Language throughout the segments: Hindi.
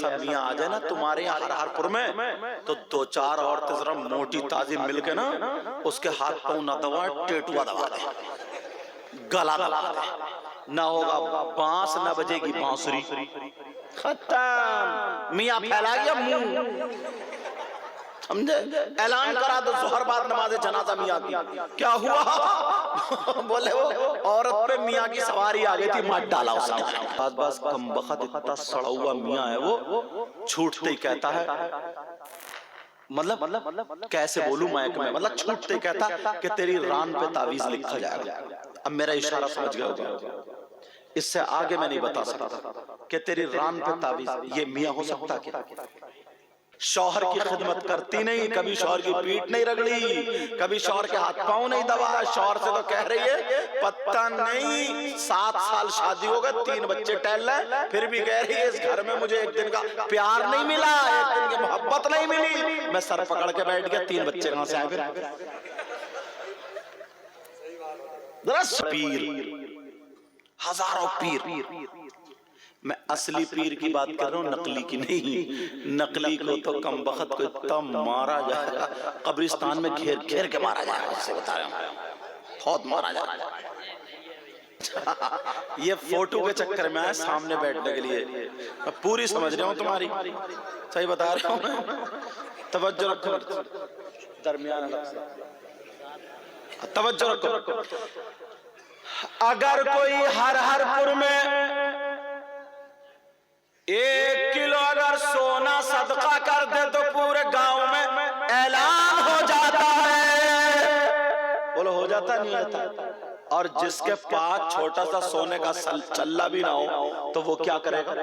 ऐसा मियाँ आ जाए ना तुम्हारे यहाँ हरपुर में, तो 2-4 औरतें जरा मोटी ताजी मिलके ना उसके हाथ पाँव ना दबा, टेटुआ दबा दे, गला दबा दे, ना होगा बांस ना बजेगी बांसुरी, खत्म। मियाँ फैला गया मुंह, समझे? ऐलान करा दो जोहर बाद नमाज जनाजा मियाँ की। क्या हुआ? बोले वो औरत पे मियाँ की सवारी आ गई थी, मार डाला उसने। बस कम बखत इतना सड़ा हुआ मियाँ है वो, छूटते ही कहता है, मतलब कैसे बोलूं माइक में, मतलब छूटते ही कहता कि तेरी रान पे तावीज लिखा जाएगा। अब मेरा इशारा समझ गया होगा, इससे आगे मैं नहीं बता सकता कि तेरी रान पे तावीज। ये मियाँ हो सकता क्या? शौहर की खिदमत करती नहीं, कभी शौहर की पीठ नहीं रगड़ी, कभी शौहर के हाथ पांव नहीं दबा। शौहर से तो कह रही है पता नहीं 7 साल शादी हो गए, 3 बच्चे टहल रहे, फिर भी कह रही है इस घर में मुझे एक दिन का प्यार नहीं मिला, एक दिन की मोहब्बत नहीं मिली। मैं सर पकड़ के बैठ गया, 3 बच्चे कहां से आए? फिर पीर, हजारों पीर। मैं असली पीर की बात कर रहा हूँ, नकली की नहीं। नकली को तो कम बखत को इतना मारा जाएगा, कब्रिस्तान में घेर घेर के मारा जाएगा, उससे बता रहा हूँ, बहुत मारा जाएगा। ये फोटो के चक्कर में आए सामने बैठने के लिए। मैं पूरी समझ रहा हूँ तुम्हारी, सही बता रहा हूँ मैं। तवज्जो रखो, दरमियान तवज्जो रखो। अगर कोई हरपुर में 1 किलो अगर सोना सदका कर दे तो पूरे गांव में ऐलान हो जाता है। बोलो हो जाता नहीं होता? और जिसके पास छोटा सा सोने का चल्ला भी ना हो तो वो क्या करेगा?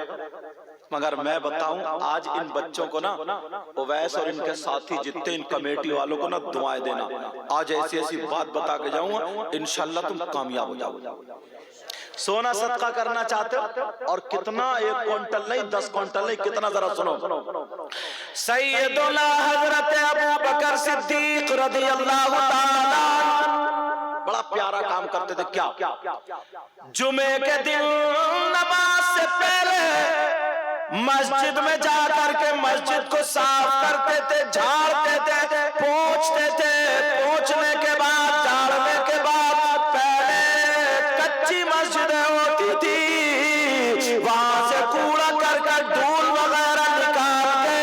मगर मैं बताऊं, आज इन बच्चों को ना ओवैस और इनके साथी जितने इन कमेटी वालों को ना दुआएं देना। आज ऐसी ऐसी बात बता के जाऊंगा, इंशाल्लाह तुम कामयाब हो जाओगे। सोना सदका करना चाहते हो? और कितना? 1 क्विंटल नहीं, 10 क्विंटल नहीं, कितना? जरा सुनो। सैयदुना हजरत अबू बकर सिद्दीक रज़ियल्लाहु ताला बड़ा प्यारा काम करते थे। क्या? जुमे के दिन नमाज से पहले मस्जिद में जा करके मस्जिद को साफ करते थे, झाड़ते थे, पोंछते थे। पोंछने के बाद, झाड़ने के बाद, पहले कच्ची मस्जिद होती थी, वहां से कूड़ा करकट धूल वगैरह निकाल के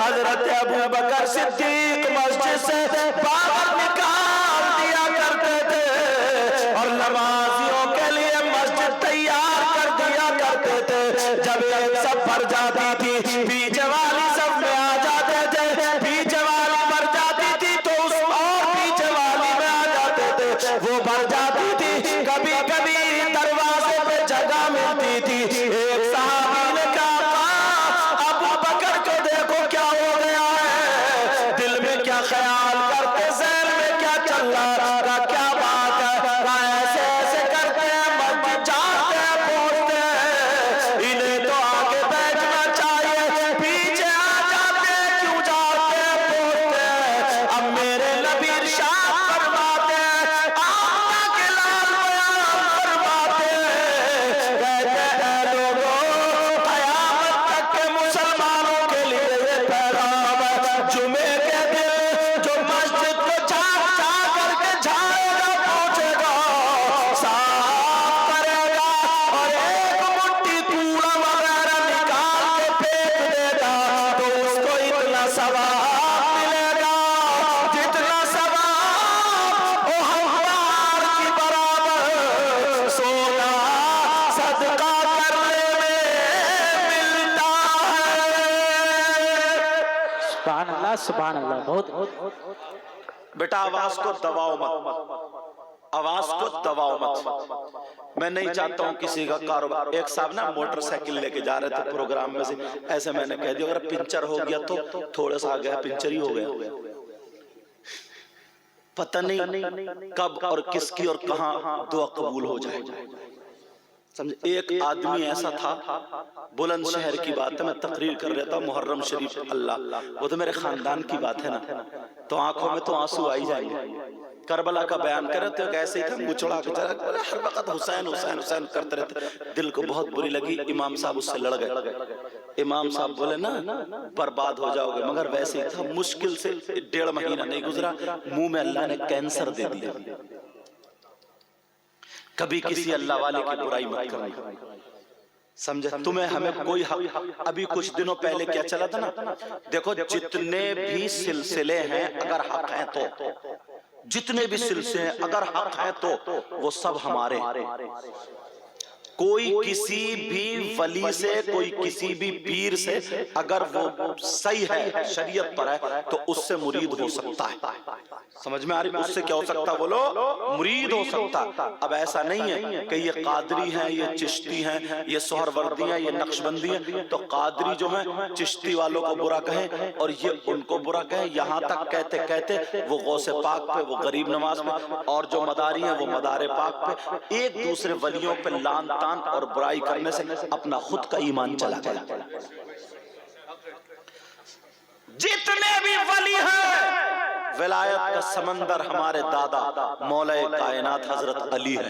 हजरत अबू बकर सिद्दीक मस्जिद से बाहर निकाल दिया करते थे और नमाजियों के लिए मस्जिद तैयार कर दिया करते थे। जब एक सब भर जाती थी, पीछे वाली सब में आ जाते थे, पीछे वाली भर जाती थी तो उस और पीछे वाली में आ जाते थे, वो भर जाती थी। कभी कभी दरवाजे पे जगह मिलती थी। एक साहबी ने कहा, अबू बकर को देखो क्या हो गया है, दिल में क्या ख्याल करते, ज़हन में क्या चल रहा, क्या बात है? ऐसे ऐसे करते हैं, मस्जिद जाते हैं, पहुंचते हैं, इन्हें तो आगे बैठना चाहिए, पीछे आ जाते हैं, क्यों जाते हैं, पहुंचते हैं। अब मेरे नबी इरशाद फरमाते हैं, आका के लाल बयान फरमाते हैं, कहते हैं लोगों, क़यामत तक के मुसलमानों के लिए ये पैगाम है, जुमे के दिन जो मस्जिद को जा करके झाड़ेगा, पहुंचेगा, साफ करेगा और एक मुट्ठी कूड़ा वगैरह निकाल के फेंक देगा तो उसको इतना सवाब मिलेगा जितना सवाब वो हमार की बराबर सोना सदका करने में मिलता है। सुभान अल्लाह, सुभान अल्लाह। बहुत बेटा आवाज को दबाओ मत, आवाज को दबाओ मत। मैं नहीं चाहता हूं किसी का कारोबार। एक साहब ना मोटरसाइकिल लेके जा रहे थे प्रोग्राम में से, ऐसे मैंने कह दिया अगर पंचर हो गया तो थोड़ा सा आ गया, पंचर ही हो गया, पता नहीं कब और किसकी और कहां दुआ कबूल हो जाए। समझे? एक आदमी ऐसा था, बुलंदशहर की बात है, मैं तकरीर कर रहा था मुहर्रम शरीफ, अल्लाह वो तो मेरे खानदान की बात है ना, तो आंखों में तो आंसू आ ही जाएंगे। करबला का बयान कर रहे थे, कैसे ही था, मुँह चढ़ा के चला, हर वक्त हुसैन हुसैन हुसैन करते रहते। दिल को बहुत बुरी लगी, इमाम साहब उससे लड़ गए। इमाम साहब बोले ना बर्बाद हो जाओगे, मगर वैसे ही था। मुश्किल से 1.5 महीना नहीं गुजरा, मुंह में अल्लाह ने कैंसर दे दिया। कभी किसी अल्लाह वाले की बुराई मत करना, समझे? तुम्हें हमें कोई हक, अभी कुछ दिनों पहले क्या चला था ना, देखो जितने भी सिलसिले हैं अगर हक हैं तो, जितने भी सिलसिले हैं अगर हक हैं तो वो सब हमारे। कोई किसी भी वली से, कोई किसी भी पीर से अगर वो सही है, शरीयत पर है, तो उससे मुरीद हो सकता है। समझ में आ रही? उससे क्या हो सकता है? बोलो, मुरीद हो सकता। अब ऐसा नहीं है कि ये कादरी हैं, ये चिश्ती हैं, ये सोहरवर्दी हैं, ये नक्शबंदी हैं, तो कादरी जो है चिश्ती वालों को बुरा कहें और ये उनको बुरा कहें, यहाँ तक कहते कहते वो गौसे पाक पे, वो गरीब नवाज पे, और जो मदारी हैं वो मदारे पाक पे, एक दूसरे वलियों पे लान और बुराई करने से अपना खुद का ईमान चला गया। जितने भी वली हैं, विलायत का समंदर हमारे दादा मौलाए कायनात हजरत अली है,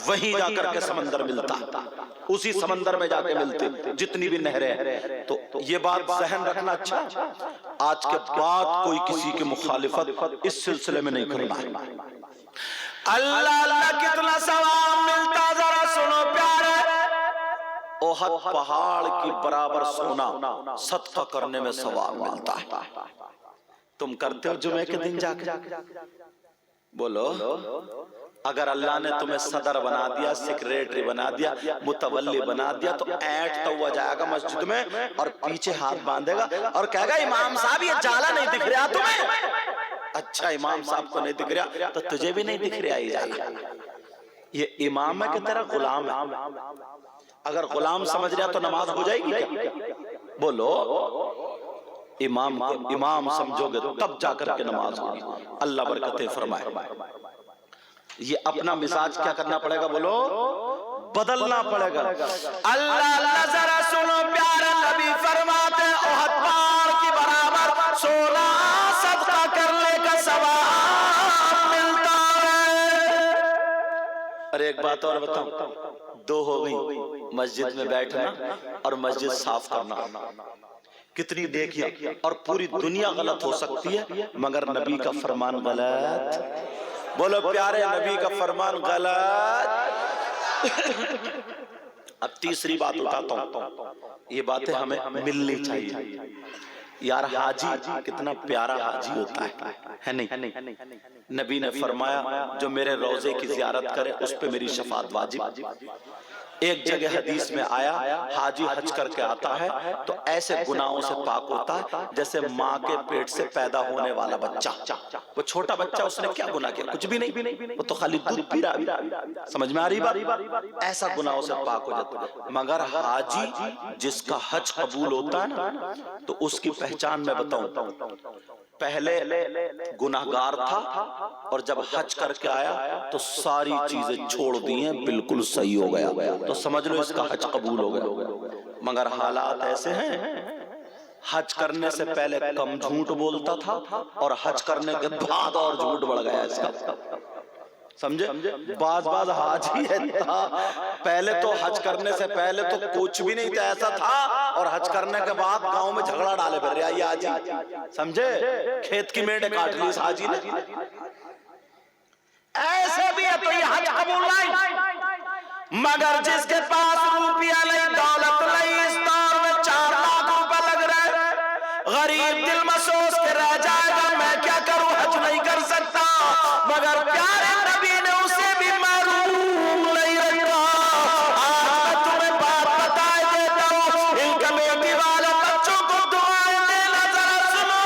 वहीं जाकर के समंदर मिलता, उसी समंदर में जाके मिलते जितनी भी नहरें हैं। तो ये बात जहन रखना, अच्छा आज के बाद कोई किसी की मुखालिफत इस सिलसिले में नहीं करना। अल्लाह अल्लाह कितना सवाब मिलता, जरा सुनो प्यारे। ओहद पहाड़ की बराबर सोना सदका करने में सवाब मिलता है। तुम करते हो जुमे के दिन जाकर? बोलो, अगर अल्लाह ने तुम्हें सदर बना दिया, सेक्रेटरी बना दिया, मुतवल्ली बना दिया, तो ऐंठ तो हुआ जाएगा मस्जिद में और पीछे हाथ बांधेगा और कहेगा इमाम साहब ये जाला नहीं दिख रहा तुम्हें? अच्छा, इमाम साहब को नहीं दिख रहा तो तुझे भी नहीं दिख रहा ही जाएगा। ये इमाम है कि तेरा गुलाम है? अगर गुलाम समझ रहा तो नमाज हो जाएगी क्या? बोलो, इमाम को इमाम समझोगे तब जाकर के नमाज होगी। अल्लाह बरकतें फरमाए। ये अपना मिजाज क्या करना पड़ेगा? बोलो, बदलना पड़ेगा। अल्लाह अल्लाह जरा सुनो प्यारे, नबी फरमाते ओहद पहाड़ की बराबर सोना सदका करने का सवाब मिलता है। अरे एक बात और बताऊं, 2 हो गई, मस्जिद में बैठना और मस्जिद साफ करना। कितनी देखिए, और पूरी दुनिया गलत हो सकती है मगर नबी का फरमान गलत। बोलो प्यारे, नबी का फरमान गलत। अब तीसरी बात उठाता हूं, ये बातें हमें मिलनी चाहिए। यार हाजी कितना प्यारा हाजी होता है नहीं? नबी ने फरमाया जो मेरे रोजे की जियारत करे उस पे मेरी शफात वाजिब। एक जगह हदीस में आया, हाजी हज करके आता है तो ऐसे गुनाहों से पाक होता है जैसे माँ के पेट से पैदा होने वाला बच्चा। वो छोटा बच्चा, उसने क्या गुनाह किया? कुछ भी नहीं, वो तो खाली दूध पी रहा। समझ में आ रही बात? ऐसा गुनाहों से पाक हो जाता है। मगर हाजी जिसका हज कबूल होता है ना, तो उसकी पहचान मैं बताऊं, पहले गुनाहगार था और जब हज करके आया तो सारी चीजें छोड़ दी हैं, बिल्कुल सही हो गया, तो समझ लो इसका हज कबूल हो गया। मगर हालात ऐसे हैं, हज करने से पहले कम झूठ बोलता था और हज करने के बाद और झूठ बढ़ गया इसका। समझे? बाज हाजी है था, पहले तो हज करने से पहले तो कुछ भी नहीं था, ऐसा था, और हज करने के बाद गांव में झगड़ा डाले फिर रहा ये हाजी। समझे? खेत की मेढ़े काट ली इस हाजी ने। ऐसे भी है तो ये हज कबूल नहीं। मगर जिसके पास रुपया नहीं, दौलत नहीं, इस दौर में 4 लाख रुपए लग रहे, गरीब दिल में सोच के रह जाएगा मैं क्या करूं, हज नहीं कर सकता। मगर प्यारे नबी ने उसे भी महरूम नहीं रखा। आज मैं तुम्हें बात बताए देता हूं, इन कमेटी वाले बच्चों को दुआएं देना जरा सुनो।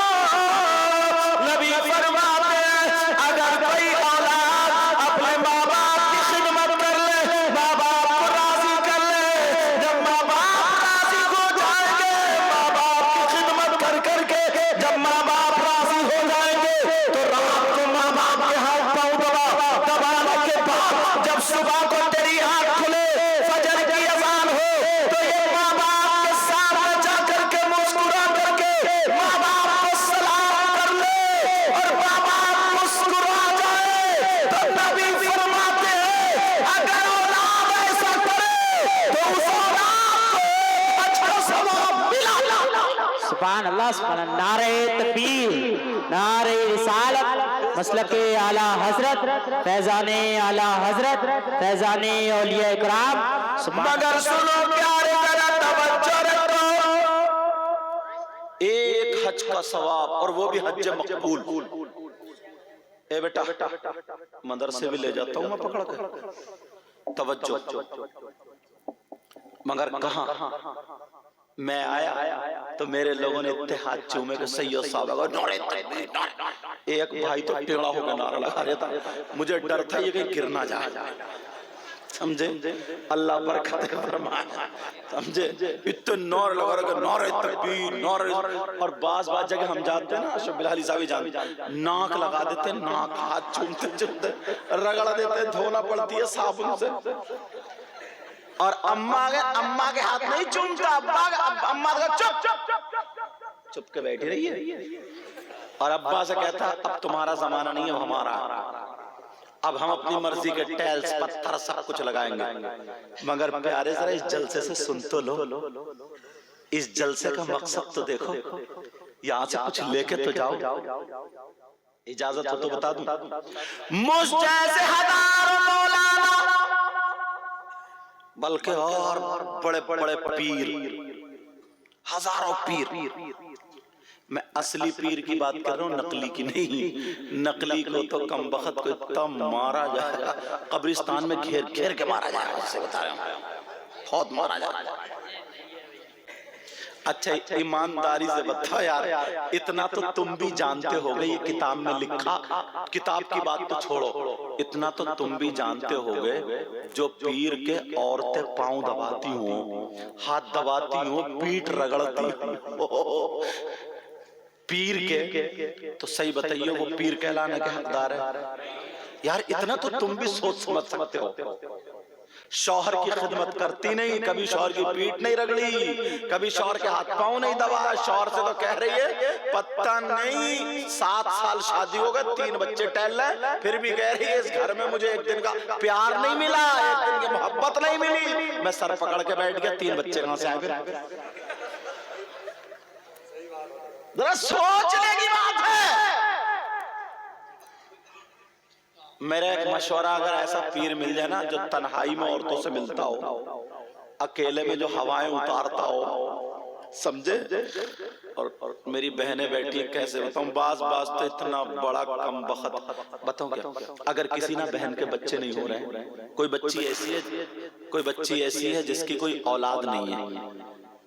नबी फरमाते हैं अगर कोई औलाद अपने माँ बाप की खिदमत कर ले, माँ बाप को राजी कर ले, जब माँ बाप राजी हो जाएंगे, माँ बाप की खिदमत कर करके जब माँ बाप राजी हो जाएंगे तो रात को माँ बाप के हाथ पाँव दबा सुभान अल्लाह सुभान अल्लाह। नारे तकबीर, नारे रिसालत, मसलके आला हजरत, फैजाने आला हजरत, फैजाने औलिया इकराम। मगर सुनो प्यारे, जरा तवज्जो रखो। एक हज का सवाब, और वो भी हज मकबूल। ए बेटा, मदरसे भी ले जाता हूं मैं पकड़ कर, तवज्जो। मगर कहां मैं आया तो मेरे लोगों ने इतने हाथ चूमे के सैयद साहब एक भाई तो टेढ़ा होकर नारा लगा रहा था। मुझे डर था ये कहीं गिर ना जाए, समझे? अल्लाह बरकत फरमाए, समझे? इतने नौर लगा रहा, नौरे तकबीर, नौरे। और बाज जगह हम जाते हैं ना, अशरफ बिलाली साहब जानते, नाक लगा देते, नाक हाथ चूमते चूमते रगड़ देते, धोना पड़ती है साबुन से। और अम्मा के हाथ नहीं चूमता, अम्मा का चुप के बैठी रही है। और अब्बा से कहता अब तुम्हारा जमाना नहीं है, हमारा। अब हम अपनी मर्जी के टाइल्स पत्थर सब कुछ लगाएंगे। मगर प्यारे जरा इस जलसे से सुन तो लो, इस जलसे का मकसद तो देखो। यहाँ से कुछ लेके तो जाओ, इजाजत हो तो बता दूं। मुझ जैसे हजारों मौलाना, बल्कि और बड़े बड़े पीर, हजारों पीर। मैं असली पीर की बात कर रहा हूँ, नकली की नहीं। नकली को तो कम बखत को इतना मारा जाएगा, कब्रिस्तान में घेर घेर के मारा जाएगा, जिसे बता रहा हूँ, बहुत मारा जाएगा। अच्छा ईमानदारी से बताओ यार, इतना तो तुम भी जानते होगे, ये किताब में लिखा, किताब की बात तो छोड़ो, इतना तो तुम भी जानते होगे, जो पीर के औरतें पांव दबाती हो, हाथ दबाती हो, पीठ रगड़ती हो पीर के, तो सही बताइए वो पीर कहलाने के हकदार है? यार इतना तो तुम भी सोच समझ सकते हो। शौहर की खिदमत करती नहीं, कभी शौहर की पीठ नहीं रगड़ी, कभी शौहर के हाथ पांव नहीं दबाया। शौहर से तो कह रही है पता नहीं 7 साल शादी हो गए, 3 बच्चे टहल रहे, फिर भी कह रही है इस घर में मुझे एक दिन का प्यार नहीं मिला, एक दिन की मोहब्बत नहीं मिली। मैं सर पकड़ के बैठ गया, 3 बच्चे कहां से आए? जरा सोचने की बात है। मेरा एक मशवरा, अगर ऐसा पीर मिल जाए ना जो तन्हाई में औरतों से मिलता हो, अकेले में जो हवाएं उतारता हो, समझे? और मेरी बहनें बैठी, कैसे बताऊं, बाज तो इतना बड़ा कम बखत। बताऊं क्या, अगर किसी ना बहन के बच्चे नहीं हो रहे, कोई बच्ची ऐसी है जिसकी कोई औलाद नहीं है,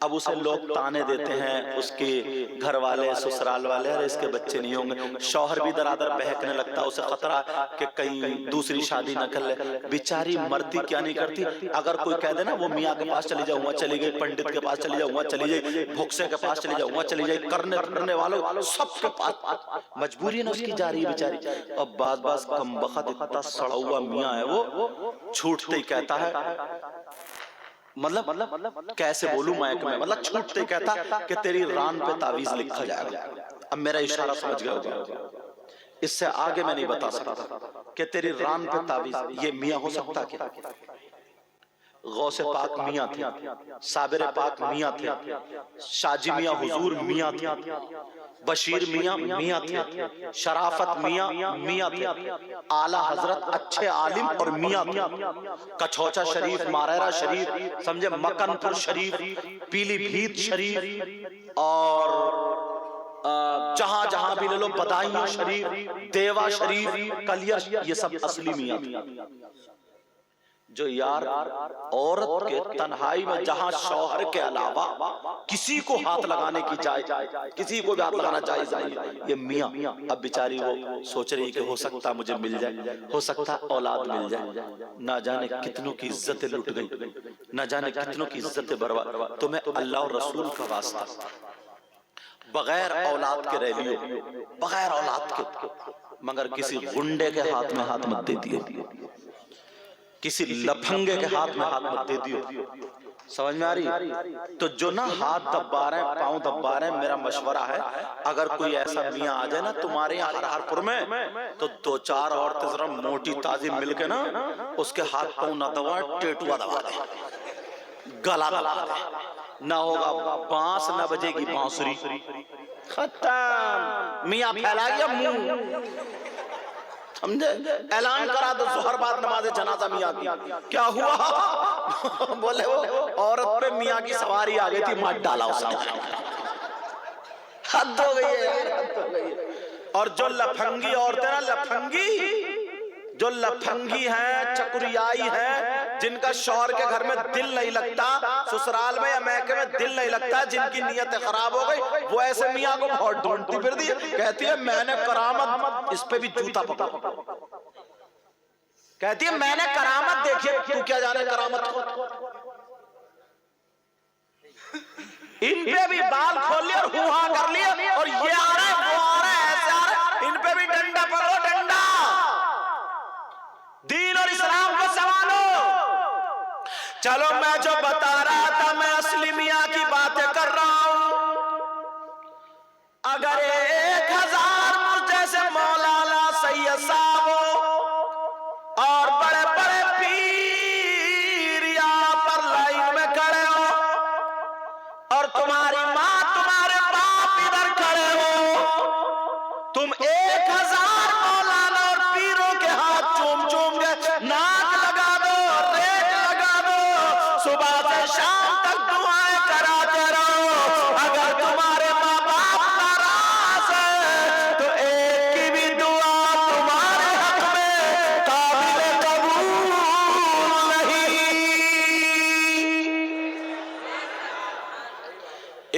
अब उसे लोग ताने देते हैं, उसके घर वाले, ससुराल वाले, अरे इसके बच्चे नहीं होंगे। शौहर भी दरादर बहकने लगता, उसे खतरा कि कहीं दूसरी शादी न कर ले। बेचारी मर्दी क्या नहीं करती, अगर कोई कह दे ना वो मियाँ के पास चली जाऊंगा, चली गई, पंडित के पास चली जाऊंगा, चली जाए, भुक्से के पास चली जाऊंगा, चली जाए, करने वालों सबके पास मजबूरी न उसकी जा रही है बेचारी। अब बाज कम बखत इतना सड़ा हुआ मियाँ है, वो छूटते ही कहता है, मतलब कैसे बोलूं माइक में, मतलब छूटते कहता कि तेरी रान पे तावीज लिखा जाएगा। अब मेरा इशारा समझ गया होगा, इससे आगे मैं नहीं बता सकता कि तेरी रान पे तावीज। ये मियाँ हो सकता क्या? गौसे पाक मियाँ थे, साबिर पाक मियाँ थे, शाजी मियाँ हुजूर मियाँ थे, बशीर मियाँ थे, शराफत मियाँ थे, आला हजरत अच्छे आलिम और मियाँ थे, कछौचा शरीफ, मारेरा शरीफ, समझे, मकनपुर शरीफ, पीलीभीत शरीफ, और जहां जहां भी ले लो, बदायूं शरीफ, देवा शरीफ, कलियर, ये सब असली मियाँ थे। जो यार औरत के तन्हाई में जहां शौहर के अलावा किसी को हाथ लगाने की जायज, किसी को भी हाथ लगाना जायज नहीं, ये मियाँ। अब बेचारी वो सोच रही है कि हो सकता मुझे मिल जाए, हो सकता औलाद मिल जाए। ना जाने कितनों की इज्जतें लुट गई, ना जाने कितनों की इज्जतें बर्बाद। तो मैं अल्लाह और रसूल का वास्ता, बगैर औलाद के रह लियो, बगैर औलाद के, मगर किसी गुंडे के हाथ में हाथ मत दे दिए, किसी लफंगे के हाथ में हाथ मत दे दियो। समझ में आ रही? तो जो ना हाथ दबा रहे हैं, पांव दबा रहे हैं, मेरा मशवरा है, अगर कोई ऐसा मियाँ आ जाए ना तुम्हारे यहाँ हरहारपुर में, तो 2-4 औरतें जरा मोटी ताजी मिलके ना उसके हाथ पांव ना दबाए, टेटुआ दबा दे, गला दबा दे, ना होगा बांस, ना बजेगी बांसुरी। खत्म। मियाँ फैला गया मुंह, समझे? ऐलान करा दो जोहर बाद नमाज जनाजा मियाँ की। क्या हुआ? बोले वो औरत पे मियाँ की सवारी आ गई थी, मार डाला उसने। हद हो गई है यार, हद हो गई है। और जो लफंगी औरतें ना, लफंगी जो लफंगी हैं, चकुरियाई हैं, जिनका शौहर के घर में दिल नहीं लगता, ससुराल में या मैके में दिल नहीं लगता, जिनकी नीयत खराब हो गई, वो ऐसे मियाँ को बहुत ढूंढती फिरती है, कहती है मैंने करामत। इस पे भी जूता पकड़, कहती है मैंने करामत देखी है। तू क्या जाने करामत को? इन पे भी बाल खोल लिए और हुआ कर लिए, और ये आ रहा है, वो आ रहा है, ऐसे आ रहा है। इन पे भी डंडा पकड़ो, डंडा। दीन और इस्लाम को संभालो। चलो, मैं जो बता रहा था, मैं असली मियाँ की बातें कर रहा हूं। अगर 1000 मुझ जैसे मौलाना सैयद साहब हो और बड़े बड़े पीर यहाँ पर लाइन में खड़े हो, और तुम्हारी माँ तुम्हारे बाप इधर खड़े हो, तुम 1000 मौलाना और पीरों के हाथ चूम चूम के नाक लगा दो, रेत लगा दो, सुबह से शाम तक दुआएं कराते रहो। अगर तुम्हारे माँ बाप नाराज है तो एक की भी दुआ तुम्हारे हक में काबिल कबूल नहीं।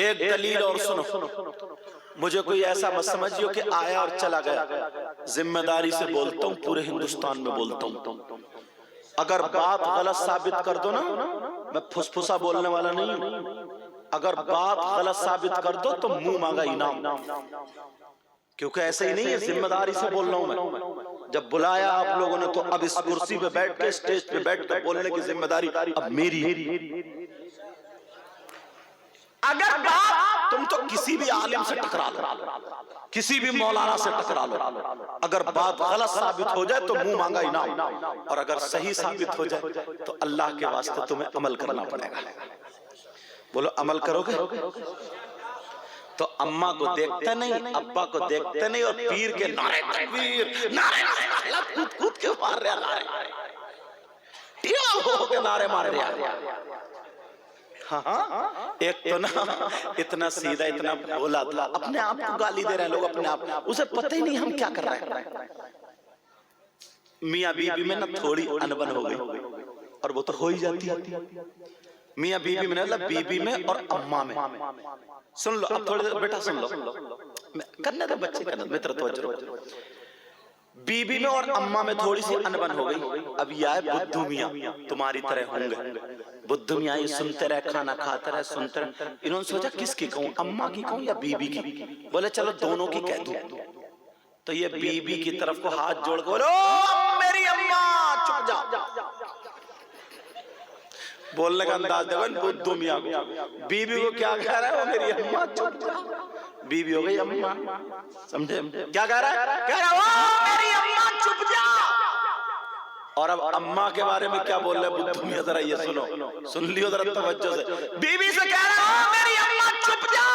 एक दलील और सुनो, मुझे कोई ऐसा मत समझियो कि आया और चला गया। जिम्मेदारी से बोलता हूँ, पूरे हिंदुस्तान में बोलता हूँ। अगर बात गलत साबित कर दो ना, मैं फुसफुसा बोलने वाला नहीं हूं। अगर बात गलत साबित कर दो तो मुंह मांगा इनाम, क्योंकि ऐसे ही नहीं है, जिम्मेदारी से बोल रहा हूं मैं। जब बुलाया आप लोगों ने, तो अब इस कुर्सी पे बैठ के, स्टेज पे बैठ कर बोलने की जिम्मेदारी अब मेरी है। अगर बात, तुम तो किसी भी आलिम से टकरा लो, किसी भी मौलाना से टकरा लो, अगर बात गलत साबित हो जाए तो मुंह मांगा इनाम, और अगर सही साबित हो जाए तो अल्लाह के वास्ते तुम्हें अमल करना पड़ेगा। बोलो, अमल करोगे? तो अम्मा को देखते नहीं, अब्बा को देखते नहीं, और पीर के नारे तकबीर, नारे कूद कूद के मार रहे, नारे मार रहे। हाँ, एक तो ना इतना सीधा, इतना भोला था, अपने आप को गाली दे रहे हैं लोग, अपने आप, उसे पता ही नहीं हम क्या कर रहे हैं। मियाँ बीबी में ना थोड़ी अनबन हो गई, और वो तो हो ही जाती है। मियाँ बीबी में, मतलब बीबी में और अम्मा में। सुन लो, अब थोड़ी देर बेटा सुन लो, करने दो बच्चे, करने दो, मित्र तवज्जो। बीबी में और अम्मा में थोड़ी सी अनबन हो गई। अब यह है बुद्धू मियाँ, तुम्हारी तरह होंगे बुद्धू मियाँ, ये सुनते रहे, खाना खाते रहे, सुनते रहे। इन्होंने सोचा किसकी कहूँ, अम्मा की कहूँ या बीबी की? बोले चलो दोनों की कह दूं। तो ये बीबी की तरफ को हाथ जोड़ के बोलो, मेरी अम्मा चुप जा। बोलने का अंदाज देखो बुद्धू मियाँ को। बीबी को क्या कह रहा है, वो मेरी अम्मा चुप जा। बीबी हो गई अम्मा, समझे? क्या कह रहा है? कह रहा है वो मेरी अम्मा चुप जा। और अब अम्मा के बारे में क्या बोल रहे हैं बुद्धू मियाँ, जरा ये सुनो, सुन लियो जरा तवज्जो से। बीबी से कह रहा है मेरी अम्मा चुप जा,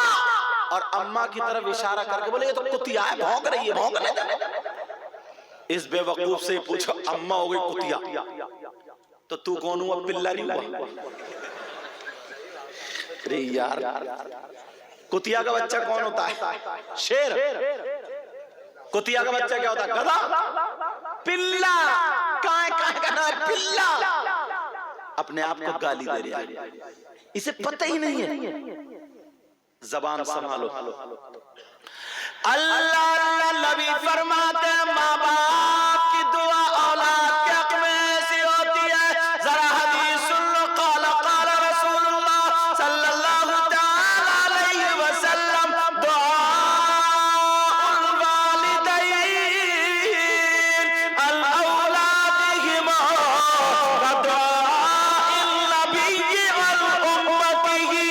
और अम्मा की तरफ इशारा करके बोले ये तो कुतिया है, भौंक रही है, भौंकने दे। इस बेवकूफ से पूछो, अम्मा हो गई कुतिया, तो तू कौन हुआ? पिल्ला नहीं हुआ? अरे यार, कुतिया का बच्चा कौन होता है? शेर। कुतिया का बच्चा क्या होता है? गधा। पिल्ला काय कहना है? पिल्ला। अपने आप को गाली दे रहा है, इसे पता ही नहीं है। जबान संभालो। अल्लाह नबी फरमाते माँ बाप की दुआ औलाद के हक में ऐसी होती है। जरा हदीस सुन लो। क़ाल क़ाल रसूलुल्लाह सल्लल्लाहु तआला अलैहि वसल्लम, दुआउल वालिदैन अल औलादिहिमा व दुआउल नबी अल उम्मतिही।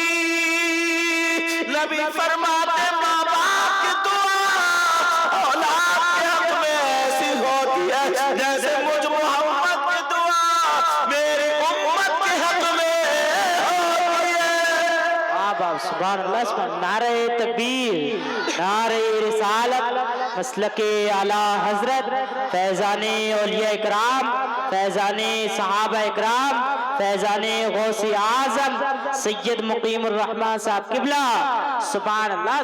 नबी फरमाते माँ बाप की दुआ औलाद के हक में ऐसी होती है जैसे मुझ मोहम्मद की दुआ मेरी उम्मत के हक में होती है। सुभान अल्लाह सुभान। नारे तकबीर, नारे रिसालत, मसलके आला हजरत, फैजाने औलिया इकराम, फैजाने सहाबा इकराम, फैजाने गौसे आजम सैयद मुकीमुर रहमान साहब किबला। सुभान अल्लाह।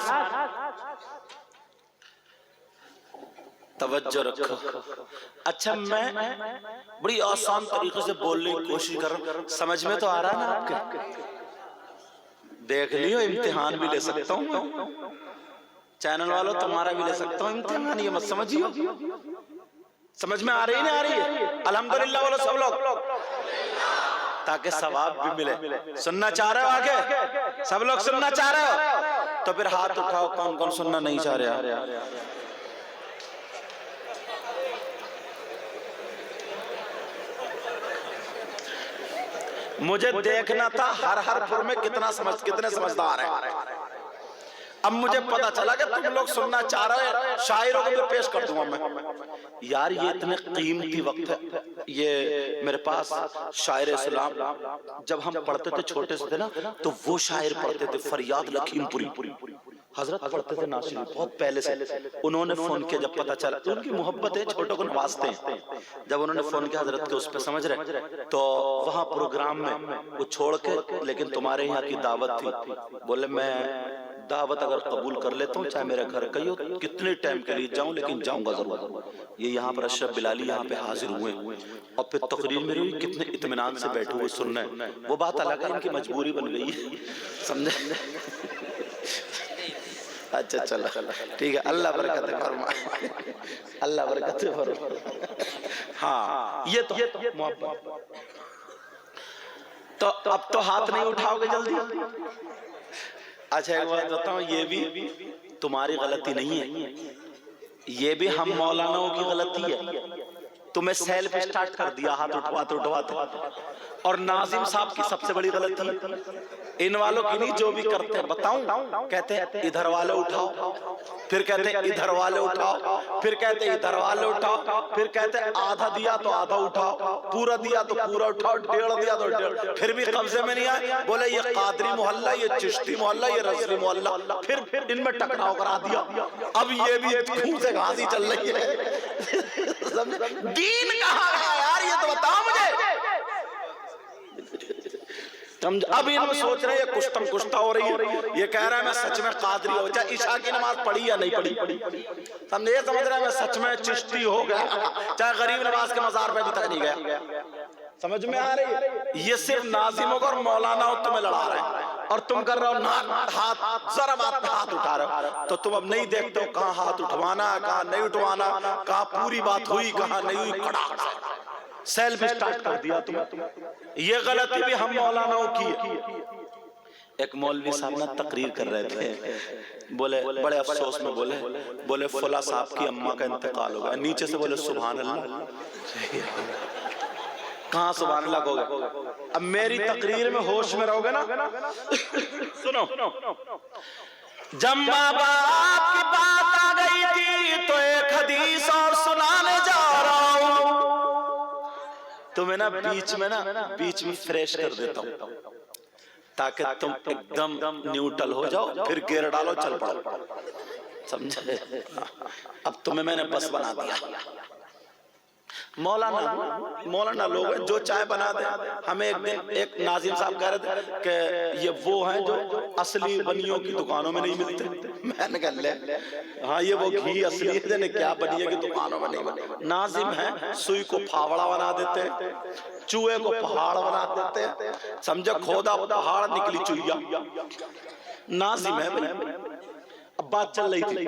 तवज्जो रखो। अच्छा, मैं बड़ी आसान तरीके से बोलने की कोशिश कर रहा हूँ, समझ में तो आ रहा है ना आपके? देख लियो, इम्तिहान भी ले सकता हूँ, चैनल वालों तुम्हारा भी ले सकता हूँ इम्तिहान, ये मत समझियो। समझ में आ रही नहीं आ रही है? अल्हम्दुलिल्लाह बोलो सब लोग, ताकि सवाब भी मिले। सुनना चाह रहे हो आगे? सब लोग सुनना चाह रहे हो? तो फिर हाथ उठाओ, कौन कौन सुनना नहीं चाह रहे? मुझे देखना था हर पुर में कितने समझदार हैं। अब मुझे पता चला कि तुम लोग सुनना चाह रहे हो, शायरों को भी पेश कर दूंगा मैं। यार ये इतने कीमती वक्त है। ये मेरे पास शायर इस्लाम, जब हम पढ़ते थे छोटे से थे ना, तो वो शायर पढ़ते थे, फरियाद लखीमपुरी हजरत पढ़ते थे नासिर, बहुत पहले से। उन्होंने फोन किया जब पता चला, तो उनकी मोहब्बत है, छोटों को नवाजते हैं। जब उन्होंने फोन किया हजरत के उस पर, समझ रहे, तो वहां प्रोग्राम में वो छोड़ के, लेकिन तुम्हारे यहाँ की दावत थी, बोले मैं दावत अगर कबूल कर लेता हूँ, चाहे मेरे घर कहीं हो, कितने टाइम के लिए जाऊं, लेकिन जाऊंगा जरूर। ये यहाँ पर अशरफ बिलाली यहाँ पे हाजिर हुए और फिर तकरीर में हुई, कितने इत्मीनान से बैठे हुए सुन रहे हैं। वो बात अलग है, इनकी मजबूरी बन गई है, समझे? अच्छा चलो ठीक है, अल्लाह बरकत फरमाए, अल्लाह बरकत फरमाए। हाँ, ये तो मोहब्बत। तो अब तो हाथ नहीं उठाओगे जल्दी? अच्छा एक बात बताऊं, ये भी तुम्हारी गलती नहीं है, ये भी हम मौलानाओं की गलती है। तुम्हें सेल्फ स्टार्ट कर दिया हाथ उठवाते। और नाजिम साहब की सबसे बड़ी गलती, इन वालों की नहीं, जो भी करते हैं। बताऊं, कहते हैं इधर वाले उठाओ, फिर कहते हैं इधर वाले उठाओ, फिर कहते हैं इधर वाले उठाओ, फिर कहते हैं आधा दिया तो आधा उठाओ, पूरा दिया तो पूरा उठाओ, 1.5 दिया तो 1.5, फिर भी कब्जे में नहीं आए। बोले ये कादरी मोहल्ला, ये चिश्ती मोहल्ला, ये रजवी मोहल्ला, फिर इनमें टकराव करा दिया। अब ये भी खून से घासी चल रही है। दीन कहाँ है यार, ये तो बताओ मुझे। अब इनमें सोच रहे हैं कुश्तम कुश्ता हो रही है, ये कह रहा है मैं सच में कादरी हो, चाहे ईशा की नमाज पढ़ी या नहीं पढ़ी, समझे? ये समझ रहे हैं मैं सच में चिश्ती हो गया, चाहे गरीब नवाज के मजार पे अभी तक नहीं गया। समझ में आ रही है? ये सिर्फ नाजिमों को और मौलानाओं तुम्हें लड़ा रहे हैं, और तुम कर रहे हो हाथ, जरा बात पे हाथ उठा रहे हो। तो तुम अब नहीं देखते हो कहाँ हाथ उठवाना, कहाँ नहीं उठवाना, कहाँ पूरी बात हुई, कहाँ नहीं हुई। कड़ा सेल्फ स्टार्ट कर दिया तुम। ये गलती भी हम मौलानाओं की है। एक मौलवी साहब ना तकरीर कर रहे थे, बोले बड़े अफसोस में बोले फुला साहब की अम्मा का इंतकाल हो गया। नीचे से बोले सुभान अल्लाह। कहाँ सुभान अल्लाह कहोगे? अब मेरी तकरीर में होश में रहोगे ना। सुनो, जब माँ बाप की बात आ गई थी, तो एक हदीस और सुनाने जा रहा हूँ। तुम्हें ना बीच में फ्रेश कर देता हूँ, ताकि तुम एकदम न्यूट्रल हो जाओ, फिर गियर डालो, चल पड़ो, समझे? अब तुम्हें मैंने बस बना दिया। मौलाना लोग हैं जो चाय बना दे। हमें एक दिन एक नाजिम साहब कह रहे थे कि ये वो हैं जो असली बनियों की दुकानों में नहीं मिलते। मैंने कह ले, हाँ ये वो घी असली है, क्या बनिए की दुकानों में नहीं मिलते। नाजिम है, सुई को फावड़ा बना देते हैं, चूहे को पहाड़ बना देते हैं, समझो? खोदा पहाड़ निकली चुहिया। नाजिम है भाई। अब बात चल रही थी,